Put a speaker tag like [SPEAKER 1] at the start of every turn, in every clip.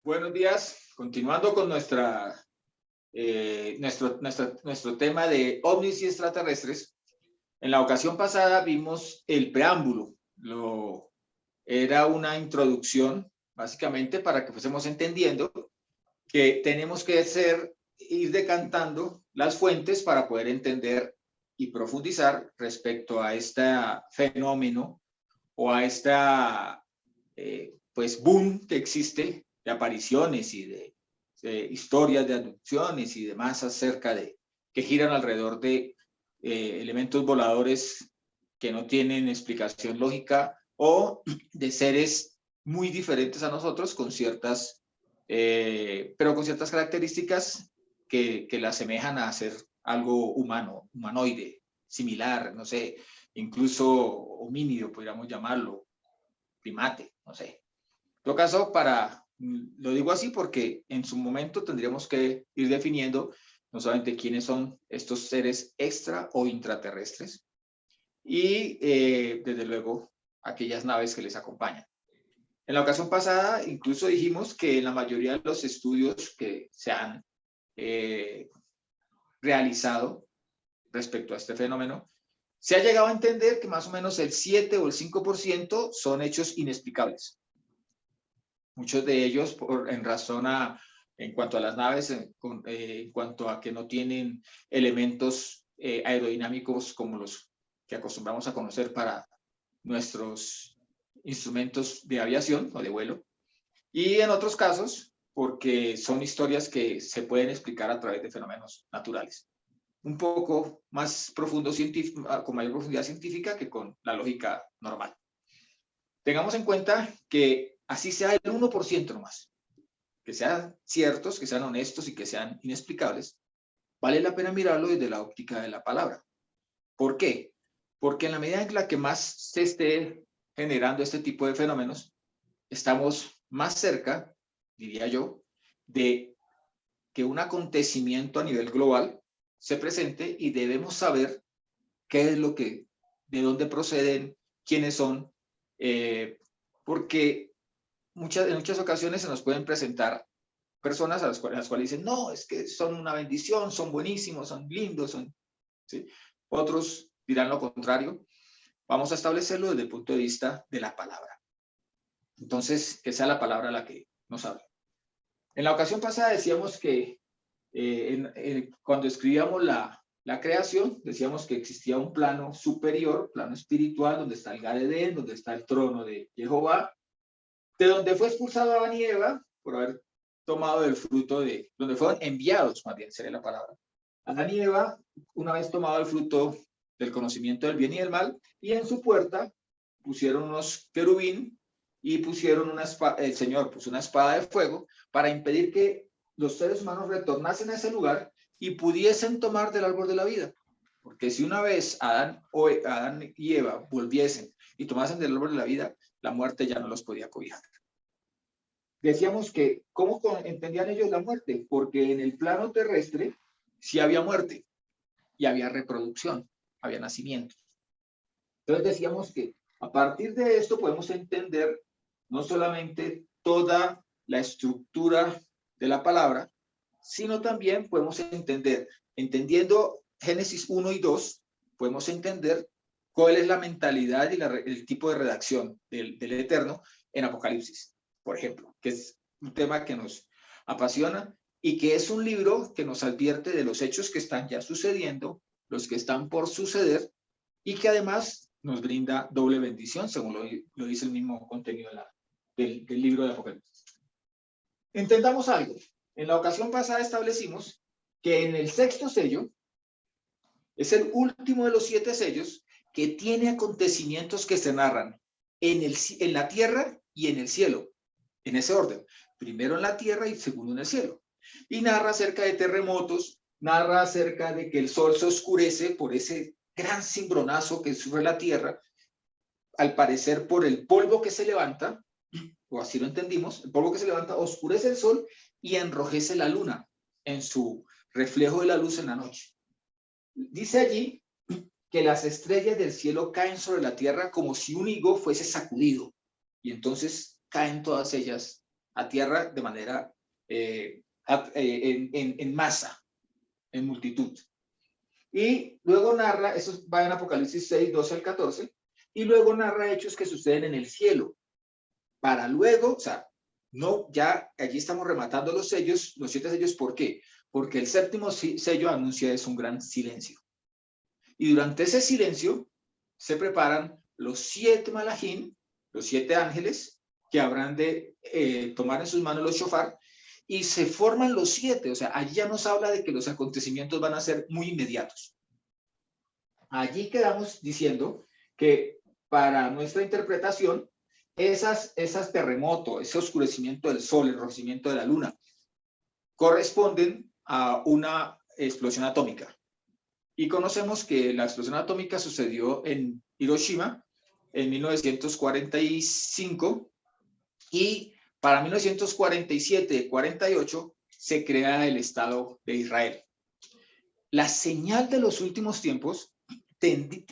[SPEAKER 1] Buenos días, continuando con nuestro tema de ovnis y extraterrestres. En la ocasión pasada vimos el preámbulo, era una introducción básicamente para que fuésemos entendiendo que tenemos que ir decantando las fuentes para poder entender y profundizar respecto a este fenómeno o a esta pues boom que existe de apariciones y de historias de abducciones y demás acerca de que giran alrededor de elementos voladores que no tienen explicación lógica o de seres muy diferentes a nosotros con ciertas, pero con ciertas características que la asemejan a ser algo humano, humanoide, similar, no sé, incluso homínido, podríamos llamarlo, primate, no sé. En todo caso, lo digo así porque en su momento tendríamos que ir definiendo no solamente quiénes son estos seres extra o intraterrestres y desde luego aquellas naves que les acompañan. En la ocasión pasada incluso dijimos que en la mayoría de los estudios que se han realizado respecto a este fenómeno, se ha llegado a entender que más o menos el 7 o el 5% son hechos inexplicables. Muchos de ellos en razón en cuanto a las naves, en cuanto a que no tienen elementos aerodinámicos como los que acostumbramos a conocer para nuestros instrumentos de aviación o de vuelo. Y en otros casos, porque son historias que se pueden explicar a través de fenómenos naturales. Un poco más profundo científico, con mayor profundidad científica que con la lógica normal. Tengamos en cuenta que así sea el 1% nomás, que sean ciertos, que sean honestos y que sean inexplicables, vale la pena mirarlo desde la óptica de la palabra. ¿Por qué? Porque en la medida en la que más se esté generando este tipo de fenómenos, estamos más cerca, diría yo, de que un acontecimiento a nivel global se presente y debemos saber qué es lo que, de dónde proceden, quiénes son, porque en muchas ocasiones se nos pueden presentar personas a las cuales dicen, no, es que son una bendición, son buenísimos, son lindos, ¿sí? Otros dirán lo contrario. Vamos a establecerlo desde el punto de vista de la palabra. Entonces, que sea la palabra la que nos habla. En la ocasión pasada decíamos que cuando escribíamos la creación, decíamos que existía un plano superior, plano espiritual, donde está el Gan Edén, donde está el trono de Jehová, de donde fue expulsado Adán y Eva por haber tomado del fruto de, donde fueron enviados, más bien sería la palabra. Adán y Eva, una vez tomado el fruto del conocimiento del bien y del mal, y en su puerta pusieron unos querubín y pusieron el Señor puso una espada de fuego para impedir que los seres humanos retornasen a ese lugar y pudiesen tomar del árbol de la vida. Porque si una vez Adán y Eva volviesen y tomasen del árbol de la vida, la muerte ya no los podía cobijar. Decíamos que, ¿cómo entendían ellos la muerte? Porque en el plano terrestre sí había muerte y había reproducción, había nacimiento. Entonces decíamos que a partir de esto podemos entender no solamente toda la estructura de la palabra, sino también podemos entender, entendiendo Génesis 1 y 2, podemos entender cuál es la mentalidad y el tipo de redacción del Eterno en Apocalipsis, por ejemplo, que es un tema que nos apasiona y que es un libro que nos advierte de los hechos que están ya sucediendo, los que están por suceder y que además nos brinda doble bendición, según lo dice el mismo contenido del libro de Apocalipsis. Entendamos algo. En la ocasión pasada establecimos que en el sexto sello es el último de los 7 sellos que tiene acontecimientos que se narran en la tierra y en el cielo, en ese orden. Primero en la tierra y segundo en el cielo. Y narra acerca de terremotos, narra acerca de que el sol se oscurece por ese gran cimbronazo que sufre la tierra, al parecer por el polvo que se levanta, o así lo entendimos, el polvo que se levanta oscurece el sol y enrojece la luna en su reflejo de la luz en la noche. Dice allí que las estrellas del cielo caen sobre la tierra como si un higo fuese sacudido y entonces caen todas ellas a tierra de manera en masa, en multitud. Y luego narra, eso va en Apocalipsis 6, 12 al 14, y luego narra hechos que suceden en el cielo, para luego, o sea, no, ya allí estamos rematando los sellos, los 7 sellos, ¿por qué? Porque el séptimo sello anuncia es un gran silencio. Y durante ese silencio se preparan los 7 malajim, los 7 ángeles, que habrán de tomar en sus manos los shofar, y se forman los 7, o sea, allí ya nos habla de que los acontecimientos van a ser muy inmediatos. Allí quedamos diciendo que para nuestra interpretación, esas terremotos, ese oscurecimiento del sol, el enrojecimiento de la luna, corresponden a una explosión atómica. Y conocemos que la explosión atómica sucedió en Hiroshima en 1945 y para 1947-48 se crea el Estado de Israel. La señal de los últimos tiempos,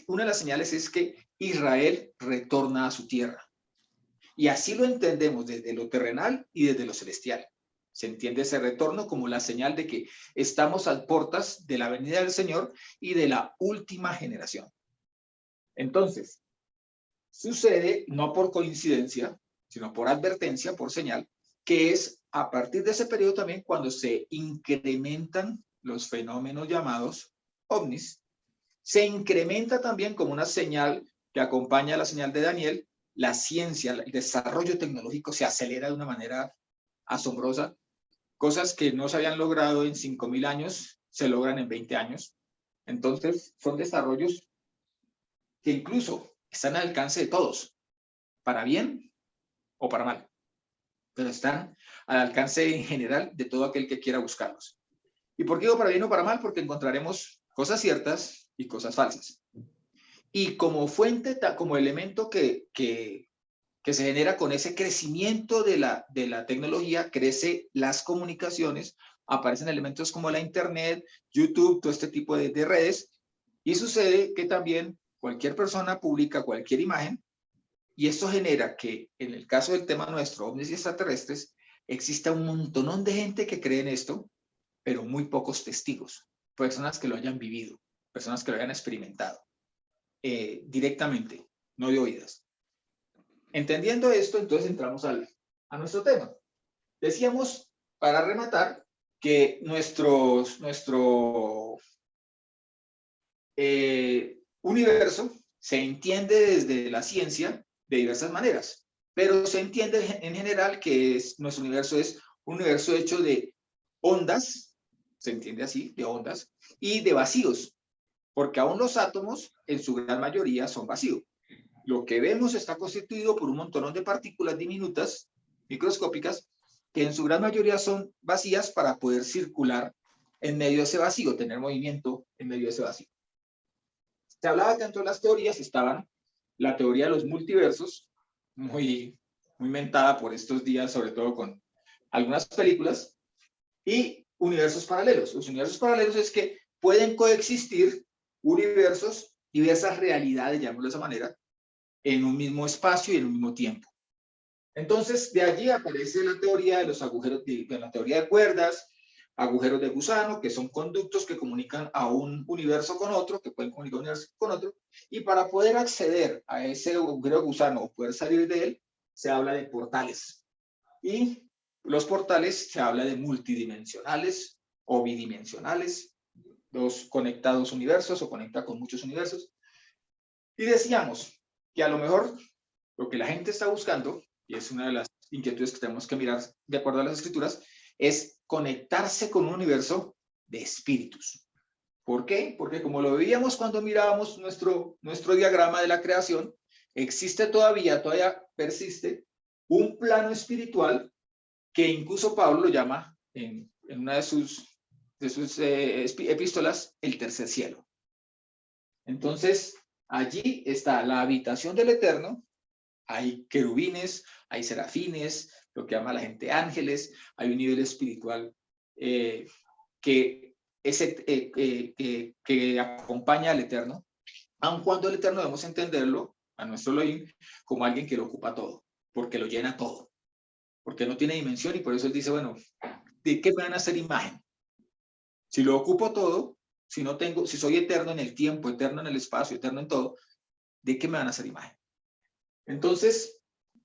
[SPEAKER 1] una de las señales es que Israel retorna a su tierra. Y así lo entendemos desde lo terrenal y desde lo celestial. Se entiende ese retorno como la señal de que estamos a puertas de la venida del Señor y de la última generación. Entonces, sucede no por coincidencia, sino por advertencia, por señal, que es a partir de ese periodo también cuando se incrementan los fenómenos llamados ovnis. Se incrementa también como una señal que acompaña a la señal de Daniel, la ciencia, el desarrollo tecnológico se acelera de una manera asombrosa. Cosas que no se habían logrado en 5.000 años, se logran en 20 años. Entonces, son desarrollos que incluso están al alcance de todos, para bien o para mal, pero están al alcance en general de todo aquel que quiera buscarlos. ¿Y por qué digo para bien o para mal? Porque encontraremos cosas ciertas y cosas falsas. Y como fuente, como elemento que se genera con ese crecimiento de la tecnología, crece las comunicaciones, aparecen elementos como la internet, YouTube, todo este tipo de redes, y sucede que también cualquier persona publica cualquier imagen, y esto genera que en el caso del tema nuestro, ovnis y extraterrestres, exista un montonón de gente que cree en esto, pero muy pocos testigos, personas que lo hayan vivido, personas que lo hayan experimentado directamente, no de oídas. Entendiendo esto, entonces entramos a nuestro tema. Decíamos, para rematar, que nuestro universo se entiende desde la ciencia de diversas maneras, pero se entiende en general que nuestro universo es un universo hecho de ondas, se entiende así, de ondas, y de vacíos, porque aún los átomos, en su gran mayoría, son vacíos. Lo que vemos está constituido por un montón de partículas diminutas, microscópicas, que en su gran mayoría son vacías para poder circular en medio de ese vacío, tener movimiento en medio de ese vacío. Se hablaba que dentro de las teorías estaban la teoría de los multiversos, muy mentada por estos días, sobre todo con algunas películas, y universos paralelos. Los universos paralelos es que pueden coexistir universos, diversas realidades, llamémoslo de esa manera, en un mismo espacio y en un mismo tiempo. Entonces, de allí aparece la teoría de los agujeros, la teoría de cuerdas, agujeros de gusano, que son conductos que comunican a un universo con otro, que pueden comunicar un universo con otro, y para poder acceder a ese agujero de gusano o poder salir de él, se habla de portales. Y los portales se habla de multidimensionales o bidimensionales, dos conectados universos o conecta con muchos universos. Y decíamos que a lo mejor lo que la gente está buscando, y es una de las inquietudes que tenemos que mirar de acuerdo a las escrituras, es conectarse con un universo de espíritus. ¿Por qué? Porque como lo veíamos cuando mirábamos nuestro diagrama de la creación, existe todavía persiste un plano espiritual que incluso Pablo lo llama en una de sus epístolas el tercer cielo. Entonces, allí está la habitación del Eterno. Hay querubines, hay serafines, lo que llama la gente ángeles, hay un nivel espiritual que acompaña al Eterno, aun cuando el Eterno debemos entenderlo, a nuestro Elohim, como alguien que lo ocupa todo, porque lo llena todo. porque no tiene dimensión, y por eso él dice, bueno, ¿de qué me van a hacer imagen? Si lo ocupo todo, si soy eterno en el tiempo, eterno en el espacio, eterno en todo, ¿de qué me van a hacer imagen? Entonces,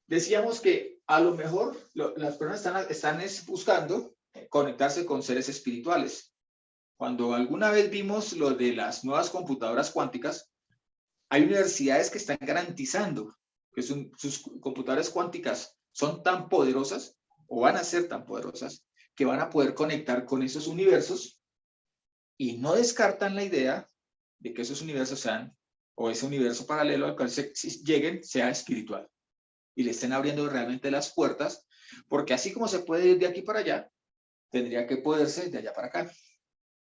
[SPEAKER 1] decíamos que a lo mejor las personas están buscando conectarse con seres espirituales. Cuando alguna vez vimos lo de las nuevas computadoras cuánticas, hay universidades que están garantizando que sus computadoras cuánticas son tan poderosas o van a ser tan poderosas que van a poder conectar con esos universos, y no descartan la idea de que esos universos sean, o ese universo paralelo al cual lleguen, sea espiritual, y le estén abriendo realmente las puertas, porque así como se puede ir de aquí para allá, tendría que poderse de allá para acá.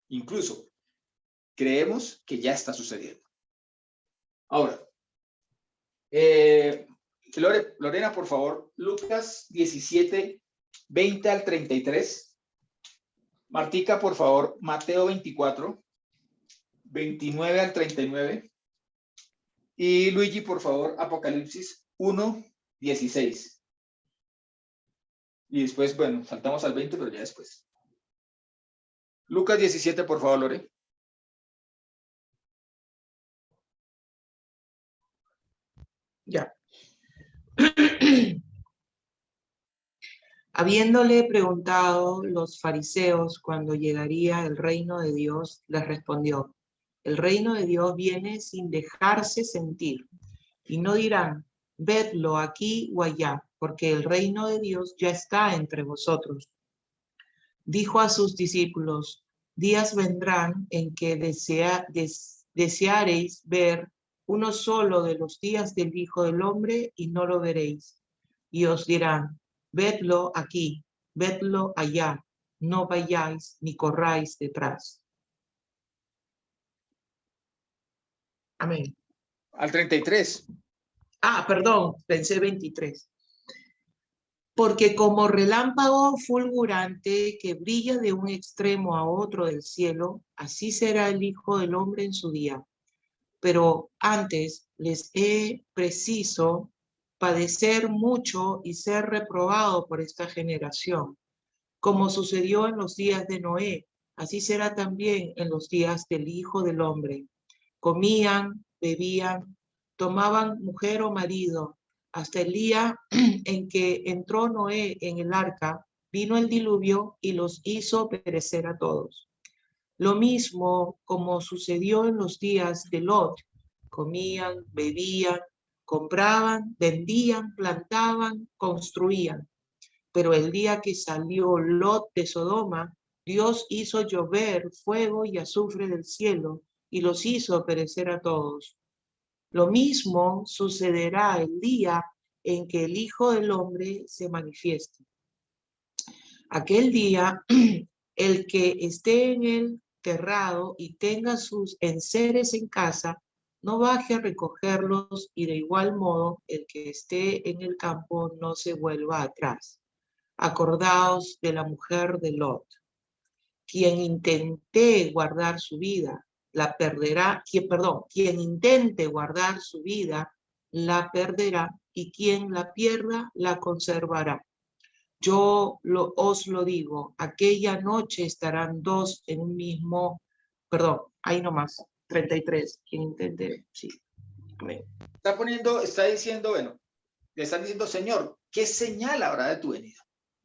[SPEAKER 1] Incluso creemos que ya está sucediendo. Ahora, Lorena, por favor, Lucas 17, 20 al 33. Martica, por favor, Mateo 24, 29 al 39. Y Luigi, por favor, Apocalipsis 1, 16. Y después, bueno, saltamos al 20, pero ya después. Lucas 17, por favor, Lore.
[SPEAKER 2] Ya. Habiéndole preguntado los fariseos cuándo llegaría el reino de Dios, les respondió: el reino de Dios viene sin dejarse sentir, y no dirán, vedlo aquí o allá, porque el reino de Dios ya está entre vosotros. Dijo a sus discípulos: días vendrán en que desearéis ver uno solo de los días del Hijo del Hombre y no lo veréis. Y os dirán, vedlo aquí, vedlo allá, no vayáis ni corráis detrás. Amén.
[SPEAKER 1] Al 33.
[SPEAKER 2] Perdón, pensé 23. Porque como relámpago fulgurante que brilla de un extremo a otro del cielo, así será el Hijo del Hombre en su día. Pero antes les he preciso padecer mucho y ser reprobado por esta generación. Como sucedió en los días de Noé, así será también en los días del Hijo del Hombre. Comían, bebían, tomaban mujer o marido, hasta el día en que entró Noé en el arca, vino el diluvio y los hizo perecer a todos. Lo mismo como sucedió en los días de Lot: comían, bebían, compraban, vendían, plantaban, construían. Pero el día que salió Lot de Sodoma, Dios hizo llover fuego y azufre del cielo y los hizo perecer a todos. Lo mismo sucederá el día en que el Hijo del Hombre se manifieste. Aquel día, el que esté en el terrado y tenga sus enseres en casa, no baje a recogerlos, y de igual modo el que esté en el campo no se vuelva atrás. Acordaos de la mujer de Lot. Quien intente guardar su vida, la perderá. Quien intente guardar su vida, la perderá, y quien la pierda, la conservará. Yo os lo digo, aquella noche estarán dos en un mismo, ahí nomás, 33, quien intente, sí. Amén.
[SPEAKER 1] Está diciendo, bueno, le están diciendo, Señor, ¿qué señal habrá de tu venida?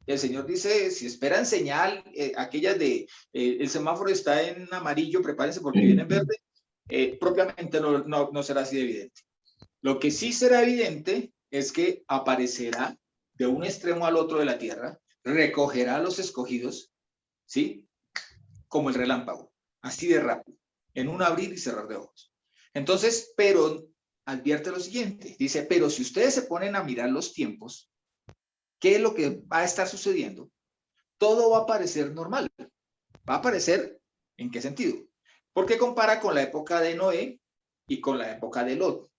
[SPEAKER 1] El Señor dice, si esperan señal, aquellas de el semáforo está en amarillo, prepárense porque viene en verde, propiamente no será así de evidente. Lo que sí será evidente es que aparecerá de un extremo al otro de la tierra, recogerá a los escogidos, ¿sí? Como el relámpago, así de rápido, en un abrir y cerrar de ojos. Entonces, pero advierte lo siguiente, dice, pero si ustedes se ponen a mirar los tiempos, ¿qué es lo que va a estar sucediendo? Todo va a parecer normal. Va a parecer, ¿en qué sentido? Porque compara con la época de Noé y con la época de Lot.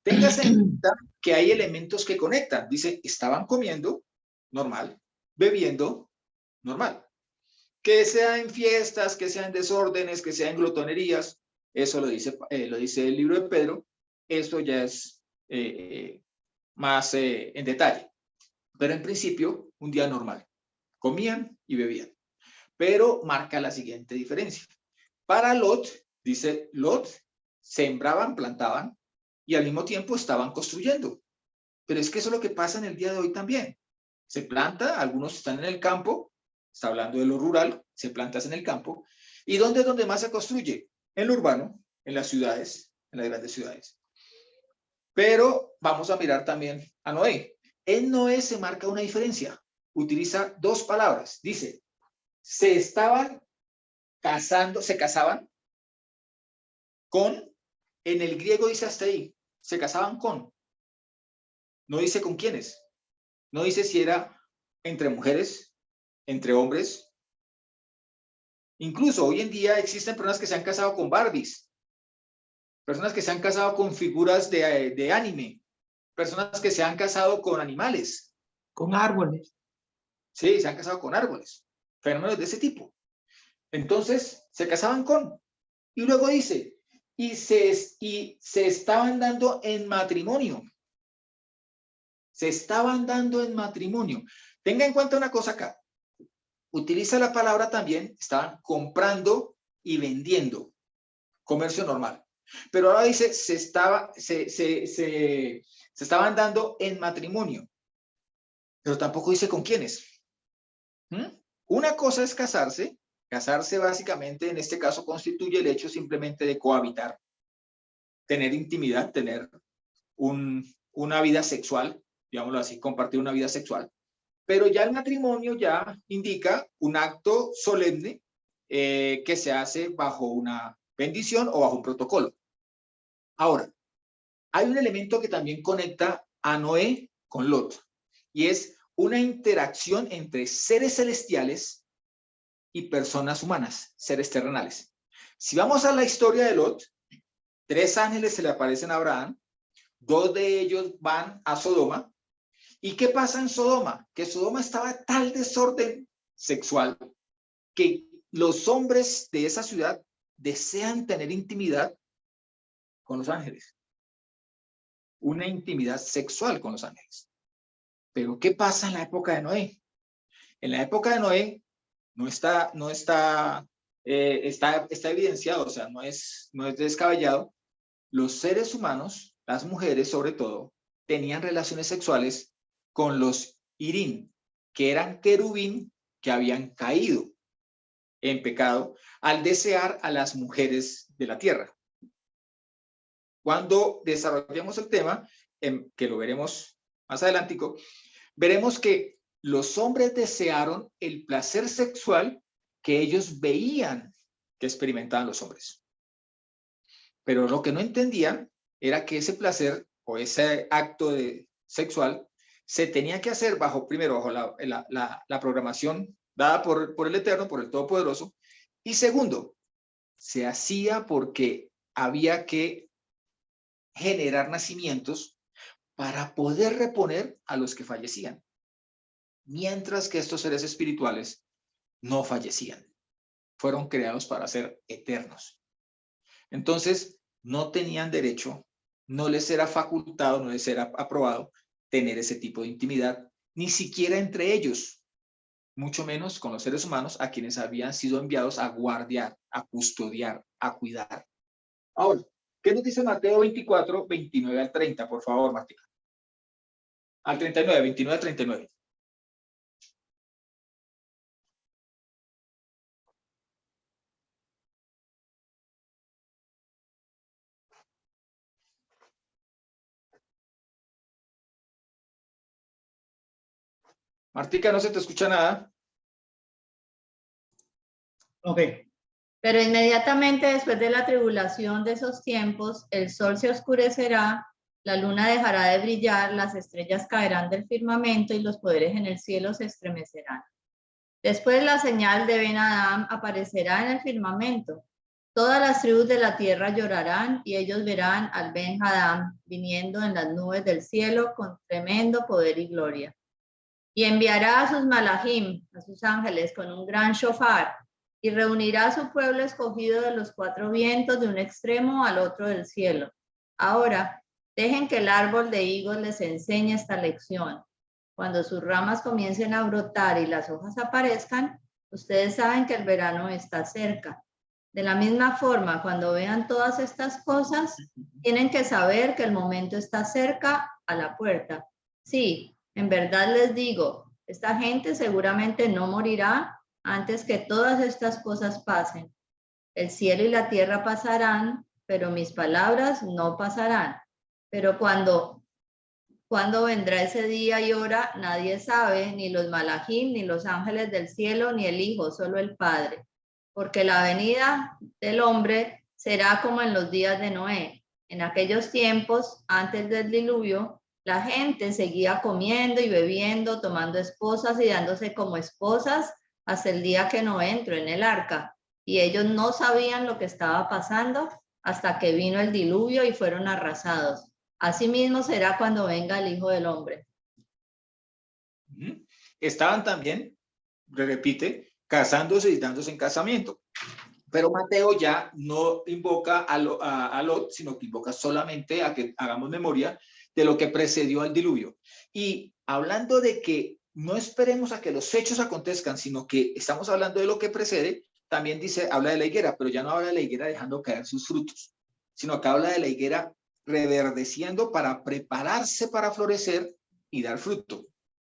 [SPEAKER 1] Téngase en cuenta que hay elementos que conectan. Dice, estaban comiendo, normal, bebiendo, normal. Que sea en fiestas, que sean desórdenes, que sean glotonerías, eso lo dice el libro de Pedro, eso ya es más en detalle. Pero en principio, un día normal. Comían y bebían. Pero marca la siguiente diferencia. Para Lot, dice Lot, sembraban, plantaban y al mismo tiempo estaban construyendo. Pero es que eso es lo que pasa en el día de hoy también. Se planta, algunos están en el campo, está hablando de lo rural, se planta en el campo. ¿Y dónde es donde más se construye? En lo urbano, en las ciudades, en las grandes ciudades. Pero vamos a mirar también a Noé. En Noé se marca una diferencia. Utiliza dos palabras. Dice, se estaban casando, se casaban con, en el griego dice hasta ahí, se casaban con. No dice con quiénes. No dice si era entre mujeres, entre hombres. Incluso hoy en día existen personas que se han casado con Barbies, personas que se han casado con figuras de anime, personas que se han casado con animales.
[SPEAKER 2] Con árboles.
[SPEAKER 1] Sí, se han casado con árboles. Fenómenos de ese tipo. Entonces, se casaban con. Y luego dice, y se estaban dando en matrimonio. Se estaban dando en matrimonio. Tenga en cuenta una cosa acá. Utiliza la palabra también, estaban comprando y vendiendo. Comercio normal. Pero ahora dice, se estaban dando en matrimonio. Pero tampoco dice con quiénes. Una cosa es casarse. Casarse básicamente en este caso constituye el hecho simplemente de cohabitar, tener intimidad, tener una vida sexual, digámoslo así, compartir una vida sexual. Pero ya el matrimonio ya indica un acto solemne que se hace bajo una bendición o bajo un protocolo. Ahora, hay un elemento que también conecta a Noé con Lot, y es una interacción entre seres celestiales y personas humanas, seres terrenales. Si vamos a la historia de Lot, 3 ángeles se le aparecen a Abraham, 2 de ellos van a Sodoma. ¿Y qué pasa en Sodoma? Que Sodoma estaba tal desorden sexual que los hombres de esa ciudad desean tener intimidad con los ángeles. Una intimidad sexual con los ángeles. Pero ¿qué pasa en la época de Noé? En la época de Noé está evidenciado, o sea, no es descabellado. Los seres humanos, las mujeres sobre todo, tenían relaciones sexuales con los Irín, que eran querubín que habían caído en pecado al desear a las mujeres de la tierra. Cuando desarrollemos el tema, que lo veremos más adelantico, veremos que los hombres desearon el placer sexual que ellos veían que experimentaban los hombres. Pero lo que no entendían era que ese placer o ese acto sexual se tenía que hacer primero bajo la programación dada por el Eterno, por el Todopoderoso, y segundo, se hacía porque había que generar nacimientos para poder reponer a los que fallecían, mientras que estos seres espirituales no fallecían, fueron creados para ser eternos. Entonces, no tenían derecho, no les era facultado, no les era aprobado tener ese tipo de intimidad, ni siquiera entre ellos, mucho menos con los seres humanos a quienes habían sido enviados a guardiar, a custodiar, a cuidar. Ahora, ¿qué nos dice Mateo 24, 29 al 30? Por favor, Martica. Al 39, 29 al 39. Martica, no se te escucha nada.
[SPEAKER 3] Ok. Pero inmediatamente después de la tribulación de esos tiempos, el sol se oscurecerá, la luna dejará de brillar, las estrellas caerán del firmamento y los poderes en el cielo se estremecerán. Después la señal de Ben Adán aparecerá en el firmamento. Todas las tribus de la tierra llorarán y ellos verán al Ben Adán viniendo en las nubes del cielo con tremendo poder y gloria. Y enviará a sus malajim, a sus ángeles, con un gran shofar, y reunirá a su pueblo escogido de los 4 vientos de un extremo al otro del cielo. Ahora, dejen que el árbol de higos les enseñe esta lección. Cuando sus ramas comiencen a brotar y las hojas aparezcan, ustedes saben que el verano está cerca. De la misma forma, cuando vean todas estas cosas, tienen que saber que el momento está cerca a la puerta. Sí, en verdad les digo, esta gente seguramente no morirá antes que todas estas cosas pasen. El cielo y la tierra pasarán, pero mis palabras no pasarán. Pero cuando vendrá ese día y hora, nadie sabe, ni los malajim, ni los ángeles del cielo, ni el Hijo, solo el Padre. Porque la venida del hombre será como en los días de Noé. En aquellos tiempos, antes del diluvio, la gente seguía comiendo y bebiendo, tomando esposas y dándose como esposas hasta el día que Noé entró en el arca. Y ellos no sabían lo que estaba pasando hasta que vino el diluvio y fueron arrasados. Asimismo será cuando venga el Hijo del Hombre.
[SPEAKER 1] Estaban también, repite, casándose y dándose en casamiento. Pero Mateo ya no invoca a Lot, sino que invoca solamente a que hagamos memoria de lo que precedió al diluvio. Y hablando de que no esperemos a que los hechos acontezcan, sino que estamos hablando de lo que precede, también dice, habla de la higuera, pero ya no habla de la higuera dejando caer sus frutos, sino que habla de la higuera reverdeciendo para prepararse para florecer y dar fruto.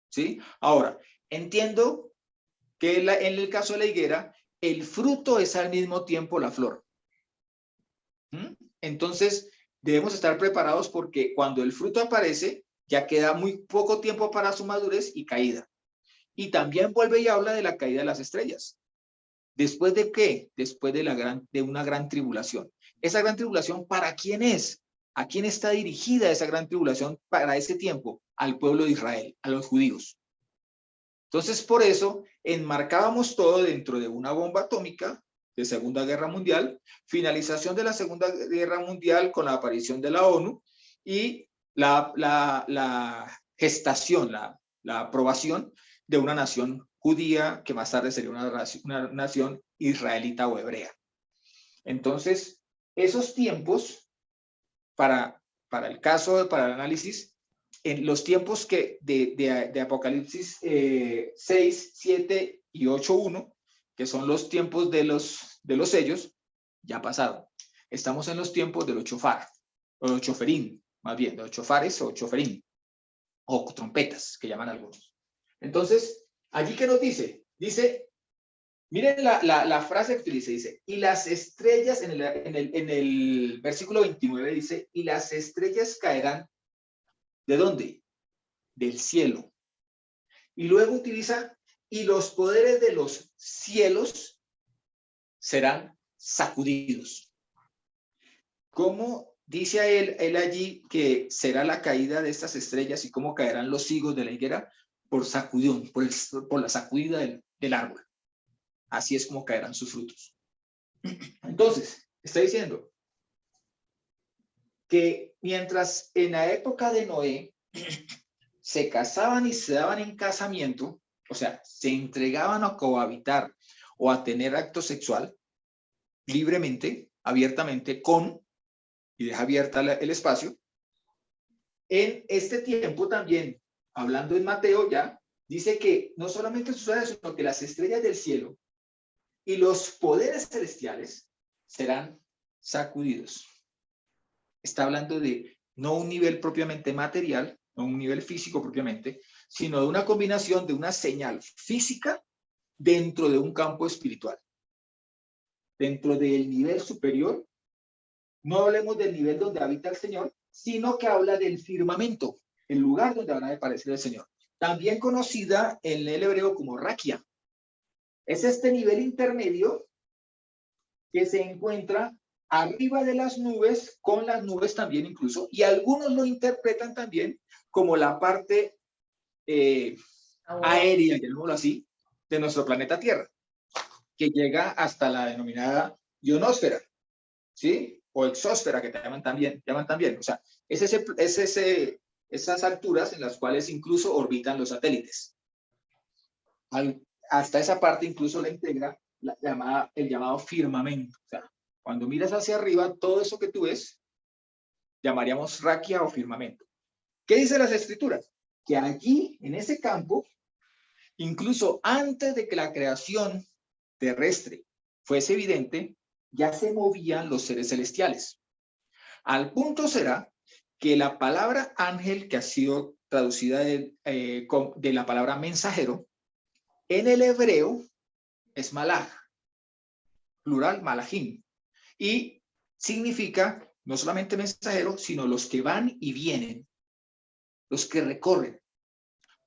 [SPEAKER 1] ¿Sí? Ahora, entiendo que en el caso de la higuera, el fruto es al mismo tiempo la flor. Entonces, debemos estar preparados porque cuando el fruto aparece, ya queda muy poco tiempo para su madurez y caída. Y también vuelve y habla de la caída de las estrellas. ¿Después de qué? Después de una gran tribulación. ¿Esa gran tribulación para quién es? ¿A quién está dirigida esa gran tribulación para ese tiempo? Al pueblo de Israel, a los judíos. Entonces, por eso, enmarcábamos todo dentro de una bomba atómica de Segunda Guerra Mundial, finalización de la Segunda Guerra Mundial con la aparición de la ONU y la gestación, la aprobación de una nación judía que más tarde sería una nación israelita o hebrea. Entonces, esos tiempos, para el caso, para el análisis, en los tiempos que de Apocalipsis 6, 7 y 8.1, que son los tiempos de los sellos, ya pasaron. Estamos en los tiempos de los chofar, o los choferín, más bien, de los chofares o choferín, o trompetas, que llaman algunos. Entonces, allí que nos dice, miren la frase que utiliza, dice, y las estrellas, en el versículo 29 dice, y las estrellas caerán, ¿de dónde? Del cielo. Y luego utiliza, y los poderes de los cielos serán sacudidos. ¿Cómo dice él allí que será la caída de estas estrellas y cómo caerán los higos de la higuera? Por sacudón, por la sacudida del árbol. Así es como caerán sus frutos. Entonces, está diciendo que mientras en la época de Noé se casaban y se daban en casamiento, o sea, se entregaban a cohabitar o a tener acto sexual libremente, abiertamente, y deja abierta el espacio. En este tiempo también, hablando en Mateo ya, dice que no solamente sucede, sino que las estrellas del cielo y los poderes celestiales serán sacudidos. Está hablando de no un nivel propiamente material, no un nivel físico propiamente, sino de una combinación de una señal física dentro de un campo espiritual. Dentro del nivel superior, no hablemos del nivel donde habita el Señor, sino que habla del firmamento, el lugar donde van a aparecer el Señor. También conocida en el hebreo como raquia. Es este nivel intermedio que se encuentra arriba de las nubes, con las nubes también incluso, y algunos lo interpretan también como la parte aérea, llamémoslo así, de nuestro planeta Tierra, que llega hasta la denominada ionosfera, ¿sí? O exósfera, que llaman también. O sea, esas alturas en las cuales incluso orbitan los satélites. Hasta esa parte incluso la integra el llamado firmamento. O sea, cuando miras hacia arriba, todo eso que tú ves, llamaríamos raquia o firmamento. ¿Qué dicen las escrituras? que allí, en ese campo, incluso antes de que la creación terrestre fuese evidente, ya se movían los seres celestiales. Al punto será que la palabra ángel, que ha sido traducida de la palabra mensajero, en el hebreo es malaj, plural malajim, y significa no solamente mensajero, sino los que van y vienen, los que recorren.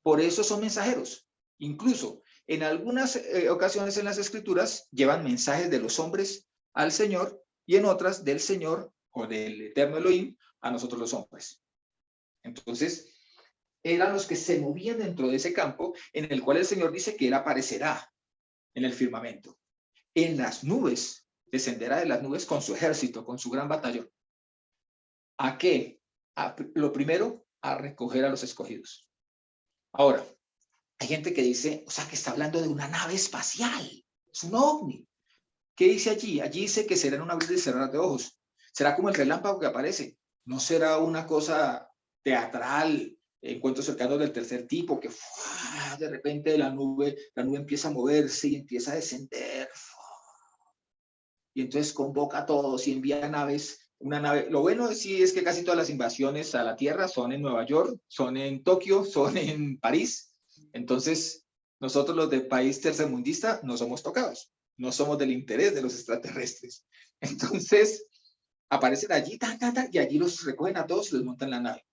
[SPEAKER 1] Por eso son mensajeros. Incluso en algunas ocasiones en las escrituras llevan mensajes de los hombres al Señor y en otras del Señor o del eterno Elohim a nosotros los hombres. Entonces, eran los que se movían dentro de ese campo en el cual el Señor dice que Él aparecerá en el firmamento. En las nubes, descenderá de las nubes con su ejército, con su gran batallón. ¿A qué? Lo primero, a recoger a los escogidos. Ahora, hay gente que dice, o sea, que está hablando de una nave espacial, es un ovni. ¿Qué dice allí? Allí dice que será en un abrir y cerrar de ojos. Será como el relámpago que aparece. No será una cosa teatral, encuentros cercanos del tercer tipo, que de repente la nube empieza a moverse y empieza a descender. Y entonces convoca a todos y envía naves. Una nave. Lo bueno sí es que casi todas las invasiones a la Tierra son en Nueva York, son en Tokio, son en París. Entonces, nosotros los de país tercermundista no somos tocados, no somos del interés de los extraterrestres. Entonces, aparecen allí, y allí los recogen a todos y los montan en la nave.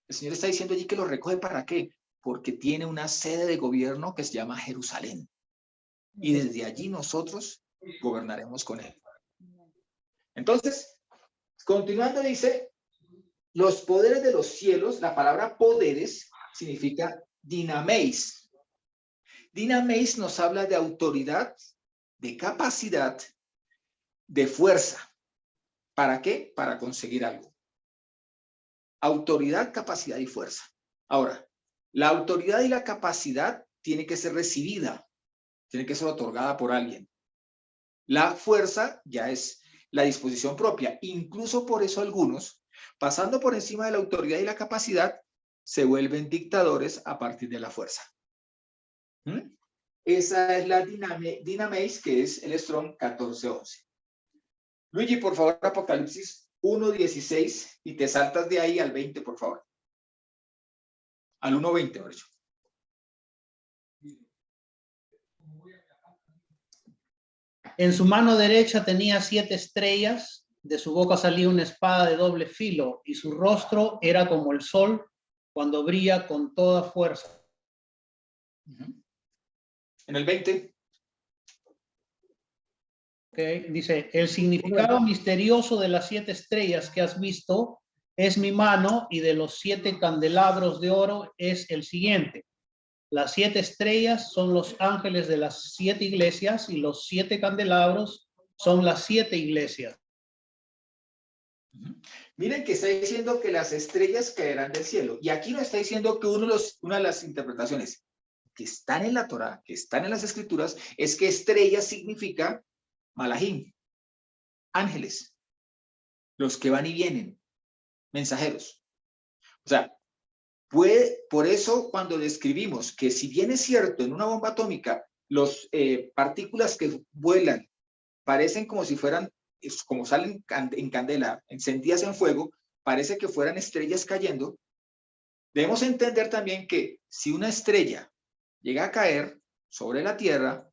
[SPEAKER 1] El Señor está diciendo allí que los recoge ¿para qué? Porque tiene una sede de gobierno que se llama Jerusalén. Y desde allí nosotros gobernaremos con él. Entonces, continuando dice, los poderes de los cielos, la palabra poderes significa dinameis. Dinameis nos habla de autoridad, de capacidad, de fuerza. ¿Para qué? Para conseguir algo. Autoridad, capacidad y fuerza. Ahora, la autoridad y la capacidad tiene que ser recibida, tiene que ser otorgada por alguien. La fuerza ya es la disposición propia. Incluso por eso algunos, pasando por encima de la autoridad y la capacidad, se vuelven dictadores a partir de la fuerza. Esa es la dinameis, que es el Strong 1411. Luigi, por favor, Apocalipsis 1:16 y te saltas de ahí al 20, por favor. Al 1:20, por hecho.
[SPEAKER 4] En su mano derecha tenía 7 estrellas, de su boca salía una espada de doble filo, y su rostro era como el sol cuando brilla con toda fuerza.
[SPEAKER 1] En el 20.
[SPEAKER 4] Okay. Dice, el significado misterioso de las 7 estrellas que has visto es mi mano, y de los 7 candelabros de oro es el siguiente. Las 7 estrellas son los ángeles de las 7 iglesias, y los 7 candelabros son las 7 iglesias.
[SPEAKER 1] Miren que está diciendo que las estrellas caerán del cielo. Y aquí no está diciendo que una de las interpretaciones que están en la Torá, que están en las escrituras, es que estrella significa malajim, ángeles, los que van y vienen, mensajeros. O sea, por eso cuando describimos que si bien es cierto en una bomba atómica, las partículas que vuelan parecen como si fueran, como salen en candela, encendidas en fuego, parece que fueran estrellas cayendo. Debemos entender también que si una estrella llega a caer sobre la Tierra,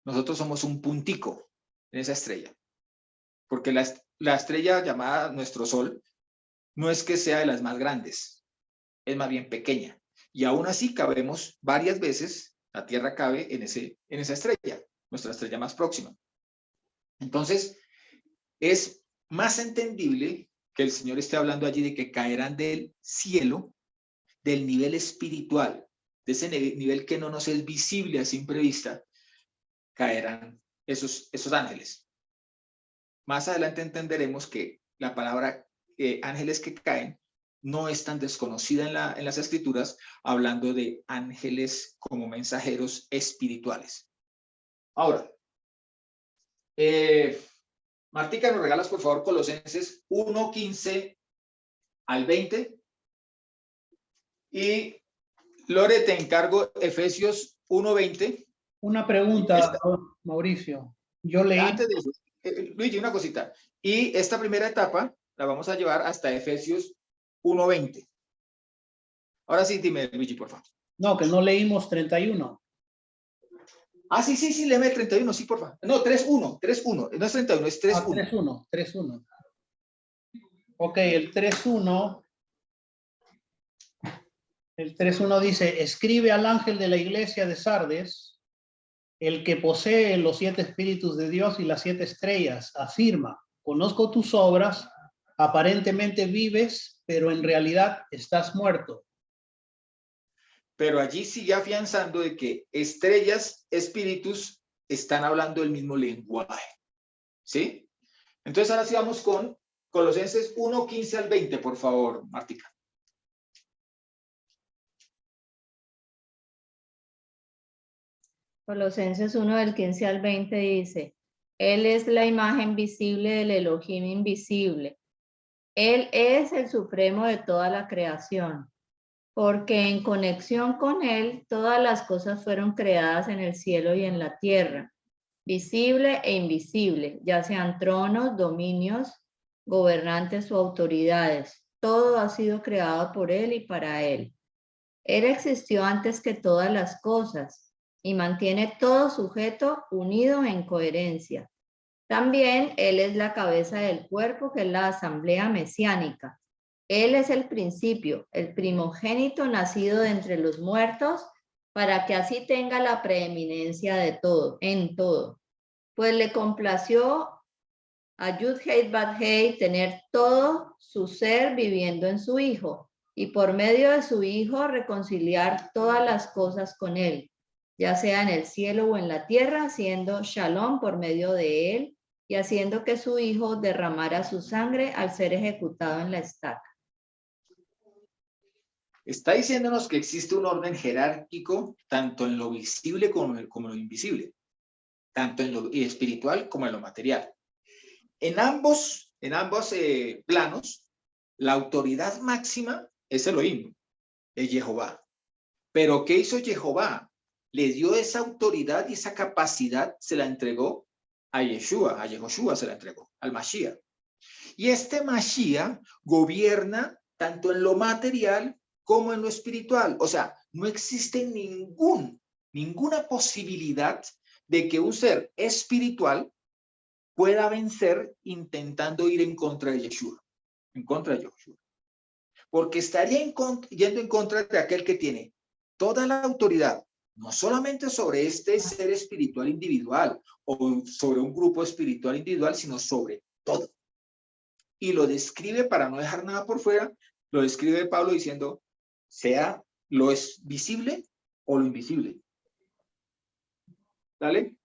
[SPEAKER 1] nosotros somos un puntico en esa estrella. Porque la estrella llamada nuestro Sol no es que sea de las más grandes, es más bien pequeña. Y aún así cabemos varias veces, la Tierra cabe en esa estrella, nuestra estrella más próxima. Entonces, es más entendible que el Señor esté hablando allí de que caerán del cielo, del nivel espiritual, de ese nivel que no nos es visible a simple vista, caerán esos ángeles. Más adelante entenderemos que la palabra ángeles que caen no es tan desconocida en las escrituras, hablando de ángeles como mensajeros espirituales. Ahora, Martica, ¿nos regalas por favor Colosenses 1:15 al 20? Y Lore, te encargo Efesios 1:20.
[SPEAKER 4] Una pregunta, Mauricio. Yo leí,
[SPEAKER 1] Antes de eso, Luigi, una cosita. Y esta primera etapa la vamos a llevar hasta Efesios 1:20. Ahora sí, dime, Luigi, por favor.
[SPEAKER 4] no, que no leímos 31.
[SPEAKER 1] Ah, sí, léeme el 31, sí, por favor. No, 3:1. No es 31, es 3:1.
[SPEAKER 4] 3:1. Ok, el 3:1. El 3:1 dice, escribe al ángel de la iglesia de Sardes, el que posee los 7 espíritus de Dios y las 7 estrellas, afirma, conozco tus obras, aparentemente vives, pero en realidad estás muerto.
[SPEAKER 1] Pero allí sigue afianzando de que estrellas, espíritus, están hablando el mismo lenguaje. ¿Sí? Entonces ahora sí vamos con Colosenses 1:15 al 20, por favor, Martica.
[SPEAKER 3] Colosenses 1 del 15 al 20 dice, Él es la imagen visible del Elohim invisible. Él es el supremo de toda la creación, porque en conexión con Él todas las cosas fueron creadas en el cielo y en la tierra, visible e invisible, ya sean tronos, dominios, gobernantes o autoridades. Todo ha sido creado por Él y para Él. Él existió antes que todas las cosas y mantiene todo sujeto unido en coherencia. También Él es la cabeza del cuerpo, que es la asamblea mesiánica. Él es el principio, el primogénito nacido de entre los muertos, para que así tenga la preeminencia de todo, en todo. Pues le complació a Yud-Heh-Vav-Heh tener todo su ser viviendo en su Hijo, y por medio de su Hijo reconciliar todas las cosas con Él, ya sea en el cielo o en la tierra, haciendo shalom por medio de Él y haciendo que su Hijo derramara su sangre al ser ejecutado en la estaca.
[SPEAKER 1] Está diciéndonos que existe un orden jerárquico tanto en lo visible como en lo invisible, tanto en lo espiritual como en lo material. En ambos planos, la autoridad máxima es Elohim, es Jehová. Pero ¿qué hizo Jehová? Le dio esa autoridad y esa capacidad, se la entregó a Yehoshua se la entregó, al Mashiach. Y este Mashiach gobierna tanto en lo material como en lo espiritual. O sea, no existe ninguna posibilidad de que un ser espiritual pueda vencer intentando ir en contra de Yeshua, en contra de Yeshua. Porque estaría yendo en contra de aquel que tiene toda la autoridad, no solamente sobre este ser espiritual individual o sobre un grupo espiritual individual, sino sobre todo. Y lo describe, para no dejar nada por fuera, lo describe Pablo diciendo, sea lo es visible o lo invisible. ¿Dale?